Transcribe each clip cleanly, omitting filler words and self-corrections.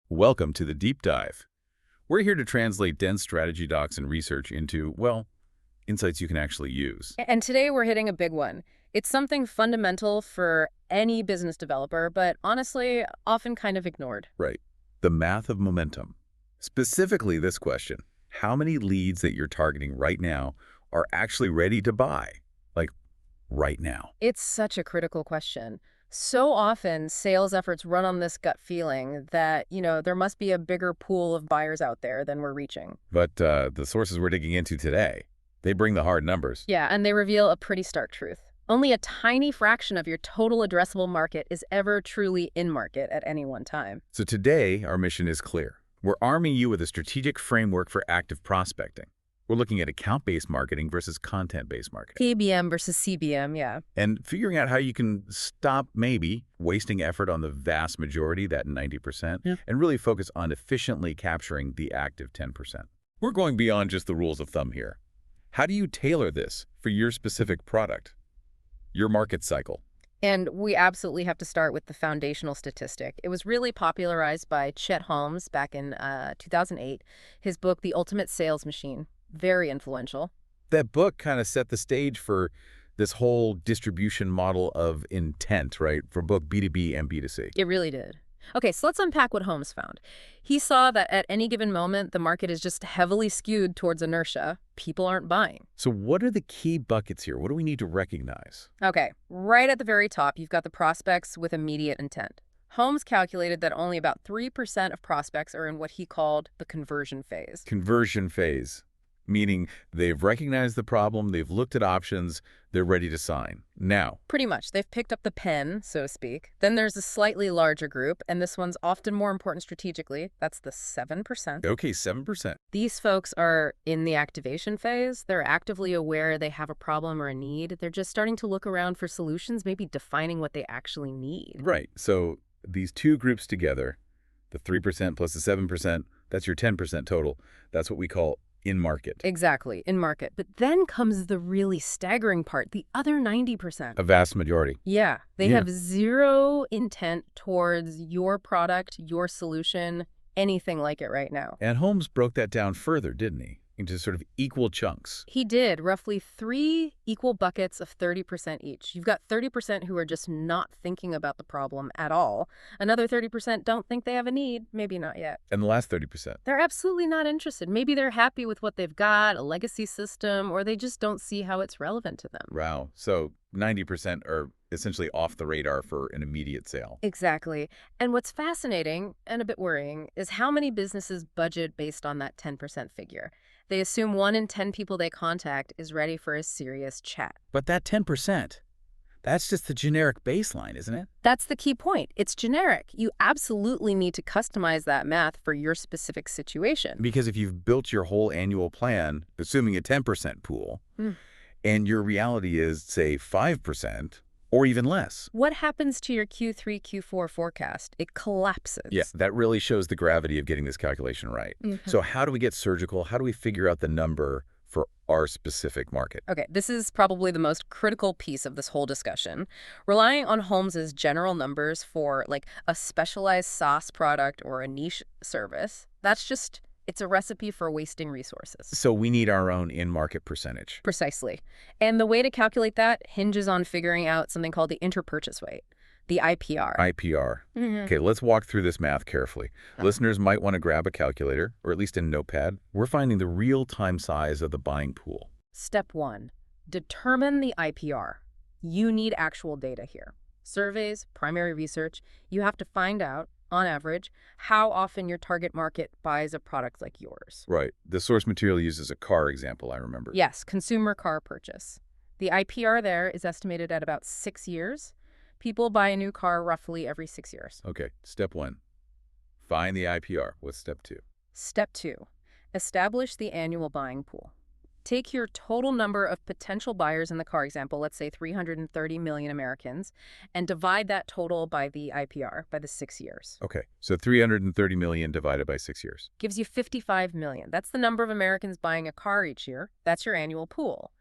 Welcome to the Deep Dive. We're here to translate dense strategy docs and research into, well, insights you can actually use. And today we're hitting a big one. It's something fundamental for any business developer, but honestly, often kind of ignored. Right. The math of momentum. Specifically this question, how many leads that you're targeting right now are actually ready to buy? Like, right now. It's such a critical question. So often, sales efforts run on this gut feeling that, there must be a bigger pool of buyers out there than we're reaching. But the sources we're digging into today, they bring the hard numbers. Yeah, and they reveal a pretty stark truth. Only a tiny fraction of your total addressable market is ever truly in market at any one time. So today, our mission is clear. We're arming you with a strategic framework for active prospecting. We're looking at account-based marketing versus content-based marketing. PBM versus CBM, yeah. And figuring out how you can stop, maybe, wasting effort on the vast majority, that 90%, and really focus on efficiently capturing the active 10%. We're going beyond just the rules of thumb here. How do you tailor this for your specific product, your market cycle? And we absolutely have to start with the foundational statistic. It was really popularized by Chet Holmes back in 2008. His book, The Ultimate Sales Machine, very influential. That book kind of set the stage for this whole distribution model of intent, right, for both B2B and B2C. It really did. Okay, so let's unpack what Holmes found. He saw that at any given moment, the market is just heavily skewed towards inertia. People aren't buying. So what are the key buckets here? What do we need to recognize? Okay, right at the very top, you've got the prospects with immediate intent. Holmes calculated that only about 3% of prospects are in what he called the conversion phase. Conversion phase, meaning they've recognized the problem, they've looked at options, they're ready to sign. Now, Pretty much. They've picked up the pen, so to speak. Then there's a slightly larger group, and this one's often more important strategically. That's the 7%. okay, 7%. These folks are in the activation phase. They're actively aware they have a problem or a need. They're just starting to look around for solutions, maybe defining what they actually need. Right. So these two groups together, the 3% plus the 7%, that's your 10% total. That's what we call in market. Exactly, in market. But then comes the really staggering part, the other 90%. A vast majority. Yeah, they Yeah. have zero intent towards your product, your solution, anything like it right now. And Holmes broke that down further, didn't he? Into sort of equal chunks. He did, roughly 3 equal buckets of 30% each. You've got 30% who are just not thinking about the problem at all. Another 30% don't think they have a need, maybe not yet. And the last 30%. They're absolutely not interested. Maybe they're happy with what they've got, a legacy system, or they just don't see how it's relevant to them. Wow. So 90% are essentially off the radar for an immediate sale. Exactly. And what's fascinating and a bit worrying is how many businesses budget based on that 10% figure. They assume 1 in 10 people they contact is ready for a serious chat. But that 10%, that's just the generic baseline, isn't it? That's the key point. It's generic. You absolutely need to customize that math for your specific situation. Because if you've built your whole annual plan, assuming a 10% pool, and your reality is, say, 5%, or even less. What happens to your Q3, Q4 forecast? It collapses. Yeah, that really shows the gravity of getting this calculation right. So how do we get surgical? How do we figure out the number for our specific market? Okay, this is probably the most critical piece of this whole discussion. Relying on Holmes's general numbers for like a specialized SaaS product or a niche service, it's a recipe for wasting resources. So we need our own in-market percentage. Precisely. And the way to calculate that hinges on figuring out something called the interpurchase weight, the IPR. IPR. Okay, let's walk through this math carefully. Listeners might want to grab a calculator, or at least a notepad. We're finding the real-time size of the buying pool. Step 1, determine the IPR. You need actual data here. Surveys, primary research, you have to find out, on average, how often your target market buys a product like yours. Right. The source material uses a car example, I remember. Yes, consumer car purchase. The IPR there is estimated at about 6 years. People buy a new car roughly every 6 years. Okay, step 1. Find the IPR. What's step 2? Step 2, establish the annual buying pool. Take your total number of potential buyers in the car example, let's say 330 million Americans, and divide that total by the IPR, by the 6 years. Okay, so 330 million divided by 6 years. Gives you 55 million. That's the number of Americans buying a car each year. That's your annual pool.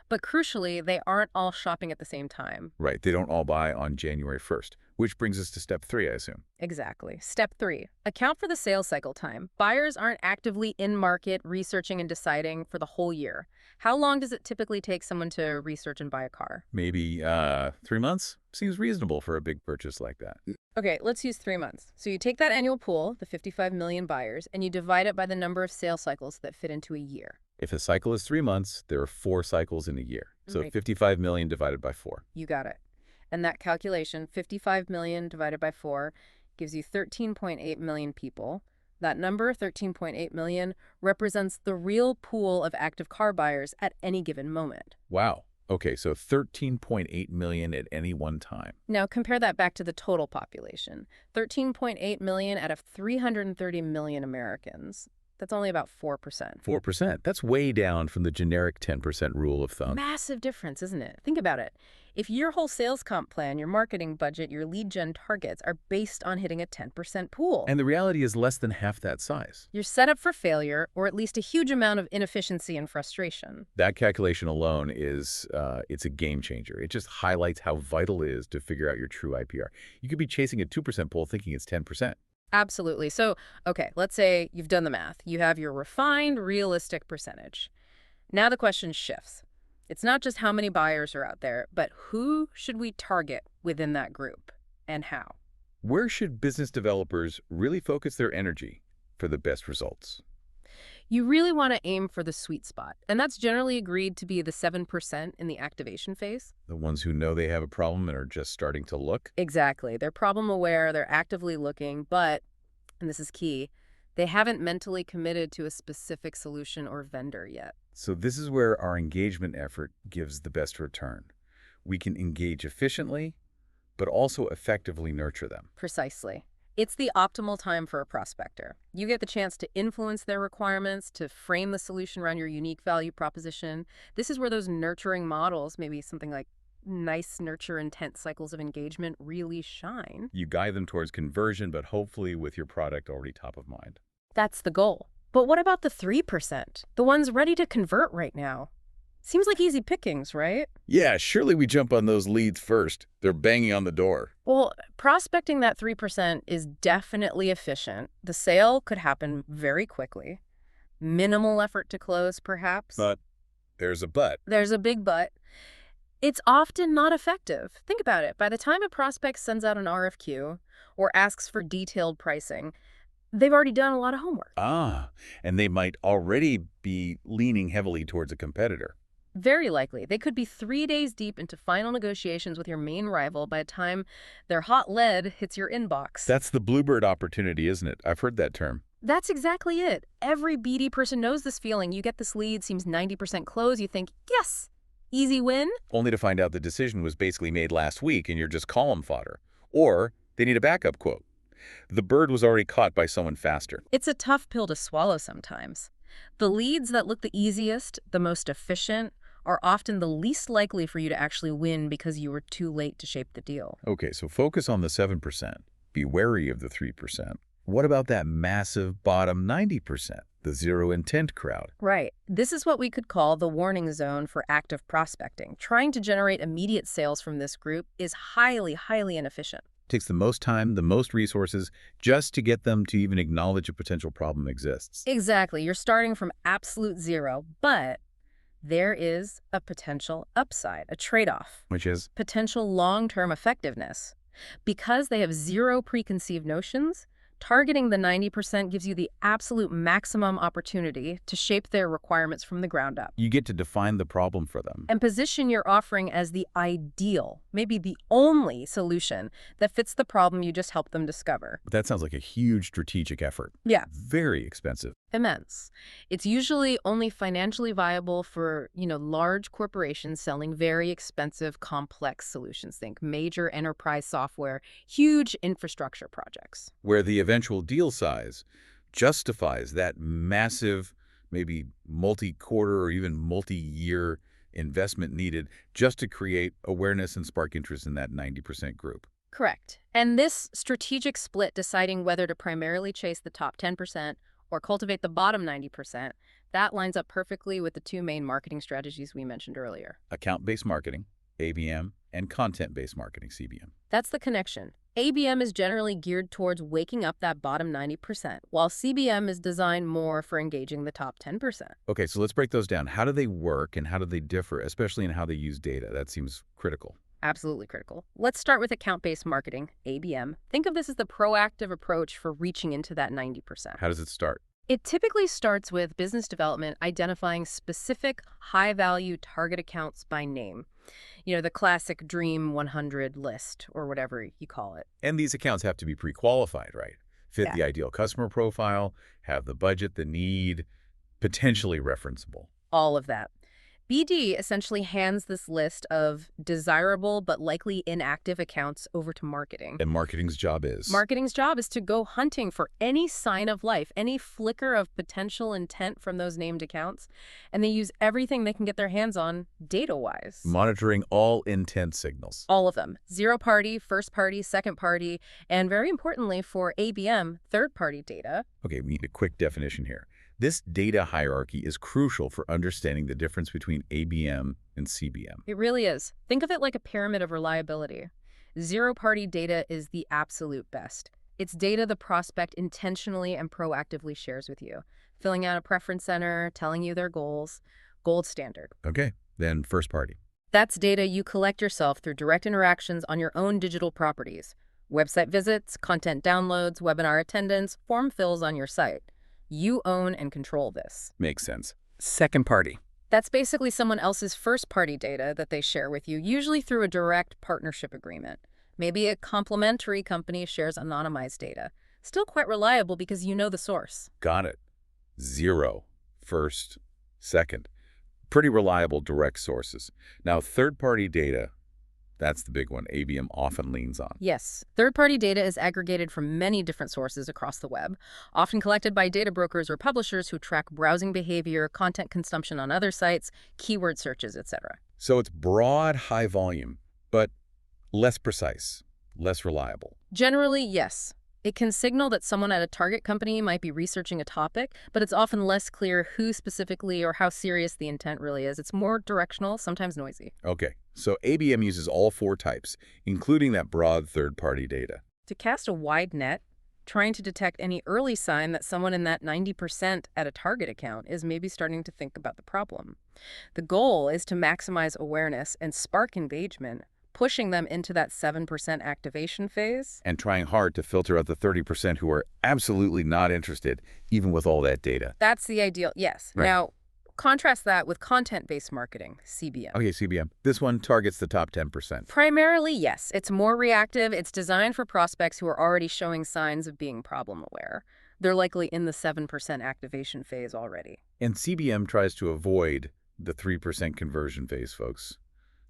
But crucially, they aren't all shopping at the same time. Right, they don't all buy on January 1st. Which brings us to step 3, I assume. Exactly. Step 3, account for the sales cycle time. Buyers aren't actively in market researching and deciding for the whole year. How long does it typically take someone to research and buy a car? Maybe 3 months? Seems reasonable for a big purchase like that. Okay, let's use 3 months. So you take that annual pool, the 55 million buyers, and you divide it by the number of sales cycles that fit into a year. If a cycle is 3 months, there are 4 cycles in a year. So Right. 55 million divided by 4. You got it. And that calculation, 55 million divided by 4, gives you 13.8 million people. That number, 13.8 million, represents the real pool of active car buyers at any given moment. Wow. Okay, so 13.8 million at any one time. Now compare that back to the total population. 13.8 million out of 330 million Americans. That's only about 4%. 4%. That's way down from the generic 10% rule of thumb. Massive difference, isn't it? Think about it. If your whole sales comp plan, your marketing budget, your lead gen targets are based on hitting a 10% pool, And the reality is less than half that size. you're set up for failure or at least a huge amount of inefficiency and frustration. That calculation alone is, it's a game changer. It just highlights how vital it is to figure out your true IPR. You could be chasing a 2% pool thinking it's 10%. Absolutely. So, okay, let's say you've done the math. You have your refined, realistic percentage. Now the question shifts. It's not just how many buyers are out there, but who should we target within that group and how? Where should business developers really focus their energy for the best results? You really want to aim for the sweet spot, and that's generally agreed to be the 7% in the activation phase. The ones who know they have a problem and are just starting to look? Exactly. They're problem aware, they're actively looking, but, and this is key, they haven't mentally committed to a specific solution or vendor yet. So this is where our engagement effort gives the best return. We can engage efficiently, but also effectively nurture them. Precisely. It's the optimal time for a prospector. You get the chance to influence their requirements, to frame the solution around your unique value proposition. This is where those nurturing models, maybe something like nice nurture intent cycles of engagement, really shine. You guide them towards conversion, but hopefully with your product already top of mind. That's the goal. But what about the 3%? The ones ready to convert right now? Seems like easy pickings, right? Yeah, surely we jump on those leads first. They're banging on the door. Well, prospecting that 3% is definitely efficient. The sale could happen very quickly. Minimal effort to close, perhaps. But there's a but. There's a big but. It's often not effective. Think about it. By the time a prospect sends out an RFQ or asks for detailed pricing, they've already done a lot of homework. And they might already be leaning heavily towards a competitor. Very likely. They could be 3 days deep into final negotiations with your main rival by the time their hot lead hits your inbox. That's the bluebird opportunity, isn't it? I've heard that term. That's exactly it. Every BD person knows this feeling. You get this lead, seems 90% close, you think, yes, easy win. Only to find out the decision was basically made last week and you're just column fodder. Or they need a backup quote. The bird was already caught by someone faster. It's a tough pill to swallow sometimes. The leads that look the easiest, the most efficient, are often the least likely for you to actually win because you were too late to shape the deal. Okay, so focus on the 7%. Be wary of the 3%. What about that massive bottom 90%, the zero intent crowd? Right. This is what we could call the warning zone for active prospecting. Trying to generate immediate sales from this group is highly, highly inefficient. Takes the most time, the most resources, just to get them to even acknowledge a potential problem exists. Exactly. You're starting from absolute zero, but there is a potential upside, a trade-off. Which is? Potential long-term effectiveness. Because they have zero preconceived notions, targeting the 90% gives you the absolute maximum opportunity to shape their requirements from the ground up. You get to define the problem for them. And position your offering as the ideal, maybe the only solution that fits the problem you just helped them discover. That sounds like a huge strategic effort. Yeah. Very expensive. Immense. It's usually only financially viable for, large corporations selling very expensive, complex solutions. Think major enterprise software, huge infrastructure projects. Where the eventual deal size justifies that massive, maybe multi-quarter or even multi-year investment needed just to create awareness and spark interest in that 90% group. Correct. And this strategic split, deciding whether to primarily chase the top 10% or cultivate the bottom 90%, that lines up perfectly with the two main marketing strategies we mentioned earlier. Account-based marketing, ABM, and content-based marketing, CBM. That's the connection. ABM is generally geared towards waking up that bottom 90%, while CBM is designed more for engaging the top 10%. Okay, so let's break those down. How do they work and how do they differ, especially in how they use data? That seems critical. Absolutely critical. Let's start with account-based marketing, ABM. Think of this as the proactive approach for reaching into that 90%. How does it start? It typically starts with business development identifying specific high-value target accounts by name. You know, the classic Dream 100 list or whatever you call it. And these accounts have to be pre-qualified, right? Fit Yeah. the ideal customer profile, have the budget, the need, potentially referenceable. All of that. BD essentially hands this list of desirable but likely inactive accounts over to marketing. And marketing's job is? Marketing's job is to go hunting for any sign of life, any flicker of potential intent from those named accounts, and they use everything they can get their hands on data-wise. Monitoring all intent signals. All of them. Zero party, first party, second party, and very importantly for ABM, third party data. Okay, we need a quick definition here. This data hierarchy is crucial for understanding the difference between ABM and CBM. It really is. Think of it like a pyramid of reliability. Zero-party data is the absolute best. It's data the prospect intentionally and proactively shares with you, filling out a preference center, telling you their goals. Gold standard. Okay, then first party. That's data you collect yourself through direct interactions on your own digital properties. Website visits, content downloads, webinar attendance, form fills on your site. You own and control this. Makes sense. Second party. That's basically someone else's first-party data that they share with you, usually through a direct partnership agreement. Maybe a complementary company shares anonymized data. Still quite reliable because you know the source. Got it. Zero. First. Second. Pretty reliable direct sources. Now, third-party data, that's the big one ABM often leans on. Yes. Third-party data is aggregated from many different sources across the web, often collected by data brokers or publishers who track browsing behavior, content consumption on other sites, keyword searches, etc. So it's broad, high volume, but less precise, less reliable. Generally, yes. It can signal that someone at a target company might be researching a topic, but it's often less clear who specifically or how serious the intent really is. It's more directional, sometimes noisy. Okay, so ABM uses all four types, including that broad third-party data. To cast a wide net, trying to detect any early sign that someone in that 90% at a target account is maybe starting to think about the problem. The goal is to maximize awareness and spark engagement, pushing them into that 7% activation phase. And trying hard to filter out the 30% who are absolutely not interested, even with all that data. That's the ideal, yes. Right. Now, contrast that with content-based marketing, CBM. Okay, CBM. This one targets the top 10%. Primarily, yes. It's more reactive. It's designed for prospects who are already showing signs of being problem aware. They're likely in the 7% activation phase already. And CBM tries to avoid the 3% conversion phase, folks.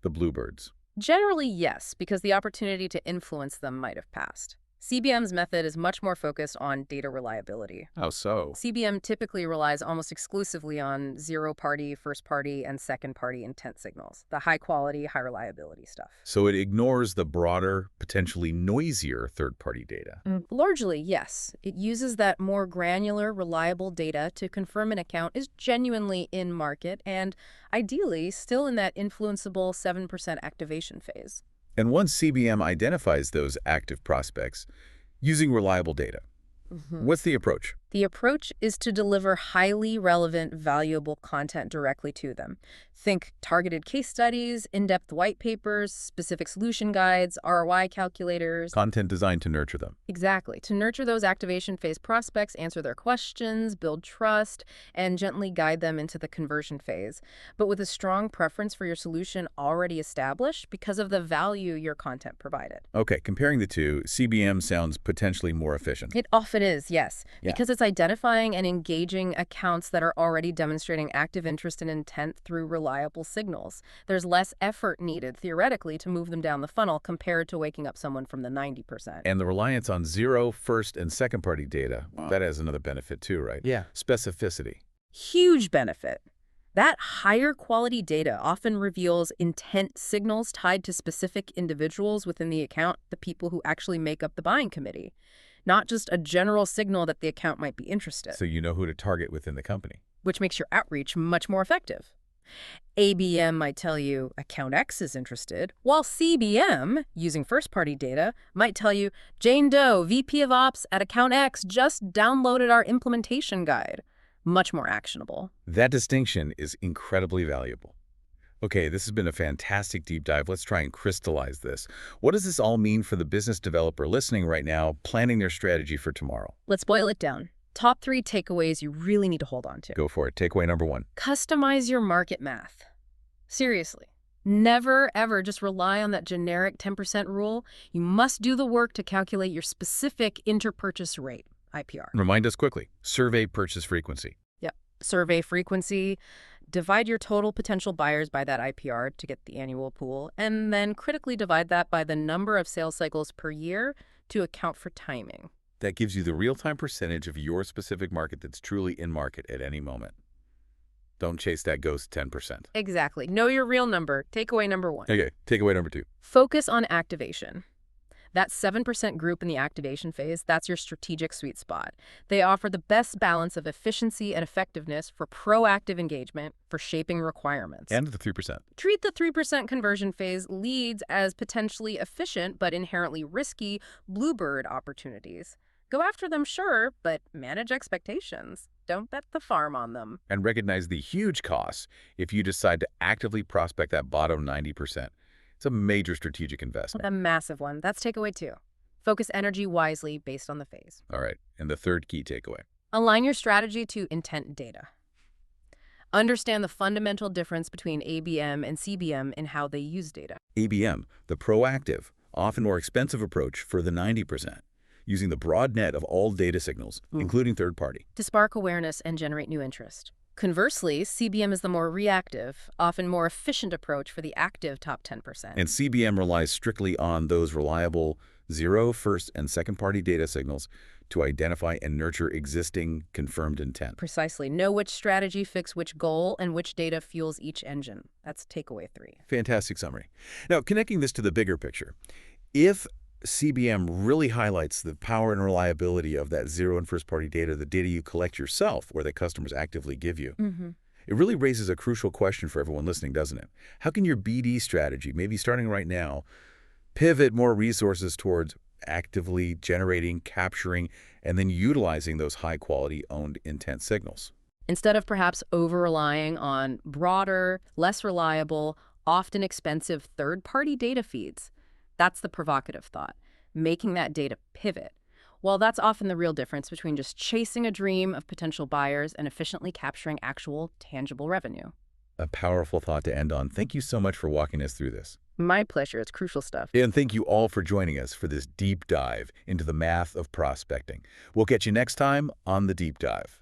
The bluebirds. Generally, yes, because the opportunity to influence them might have passed. CBM's method is much more focused on data reliability. How so? CBM typically relies almost exclusively on zero-party, first-party, and second-party intent signals, the high-quality, high-reliability stuff. So it ignores the broader, potentially noisier third-party data. Largely, yes. It uses that more granular, reliable data to confirm an account is genuinely in market and, ideally, still in that influenceable 7% activation phase. And once CBM identifies those active prospects using reliable data, what's the approach? The approach is to deliver highly relevant, valuable content directly to them. Think targeted case studies, in-depth white papers, specific solution guides, ROI calculators. Content designed to nurture them. Exactly. To nurture those activation phase prospects, answer their questions, build trust, and gently guide them into the conversion phase. But with a strong preference for your solution already established because of the value your content provided. Okay, comparing the two, CBM sounds potentially more efficient. It often is, yes. Yeah. Because it's identifying and engaging accounts that are already demonstrating active interest and intent through reliable signals. There's less effort needed, theoretically, to move them down the funnel compared to waking up someone from the 90%. And the reliance on zero, first, and second-party data, that has another benefit too, right? Yeah. Specificity. Huge benefit. That higher quality data often reveals intent signals tied to specific individuals within the account, the people who actually make up the buying committee. Not just a general signal that the account might be interested. So you know who to target within the company. Which makes your outreach much more effective. ABM might tell you account X is interested, while CBM, using first-party data, might tell you Jane Doe, VP of Ops at account X, just downloaded our implementation guide. Much more actionable. That distinction is incredibly valuable. Okay, this has been a fantastic deep dive. Let's try and crystallize this. What does this all mean for the business developer listening right now, planning their strategy for tomorrow? Let's boil it down. Top 3 takeaways you really need to hold on to. Go for it. Takeaway number 1. Customize your market math. Seriously. Never, ever just rely on that generic 10% rule. You must do the work to calculate your specific inter-purchase rate, IPR. Remind us quickly. Survey purchase frequency. Yep. Survey frequency. Divide your total potential buyers by that IPR to get the annual pool, and then critically divide that by the number of sales cycles per year to account for timing. That gives you the real-time percentage of your specific market that's truly in market at any moment. Don't chase that ghost 10%. Exactly. Know your real number. Takeaway number 1. Okay, takeaway number 2. Focus on activation. That 7% group in the activation phase, that's your strategic sweet spot. They offer the best balance of efficiency and effectiveness for proactive engagement, for shaping requirements. And the 3%. Treat the 3% conversion phase leads as potentially efficient but inherently risky bluebird opportunities. Go after them, sure, but manage expectations. Don't bet the farm on them. And recognize the huge costs if you decide to actively prospect that bottom 90%. It's a major strategic investment. A massive one. That's takeaway 2. Focus energy wisely based on the phase. All right, and the third key takeaway. Align your strategy to intent data. Understand the fundamental difference between ABM and CBM in how they use data. ABM, the proactive, often more expensive approach for the 90%, using the broad net of all data signals, including third-party. To spark awareness and generate new interest. Conversely, CBM is the more reactive, often more efficient approach for the active top 10%. And CBM relies strictly on those reliable zero, first, and second-party data signals to identify and nurture existing confirmed intent. Precisely. Know which strategy fits which goal and which data fuels each engine. That's takeaway 3. Fantastic summary. Now, connecting this to the bigger picture, if CBM really highlights the power and reliability of that zero and first-party data, the data you collect yourself or that customers actively give you. It really raises a crucial question for everyone listening, doesn't it? How can your BD strategy, maybe starting right now, pivot more resources towards actively generating, capturing, and then utilizing those high-quality owned intent signals? Instead of perhaps over-relying on broader, less reliable, often expensive third-party data feeds. That's the provocative thought, making that data pivot. Well, that's often the real difference between just chasing a dream of potential buyers and efficiently capturing actual, tangible revenue. A powerful thought to end on. Thank you so much for walking us through this. My pleasure. It's crucial stuff. And thank you all for joining us for this deep dive into the math of prospecting. We'll catch you next time on The Deep Dive.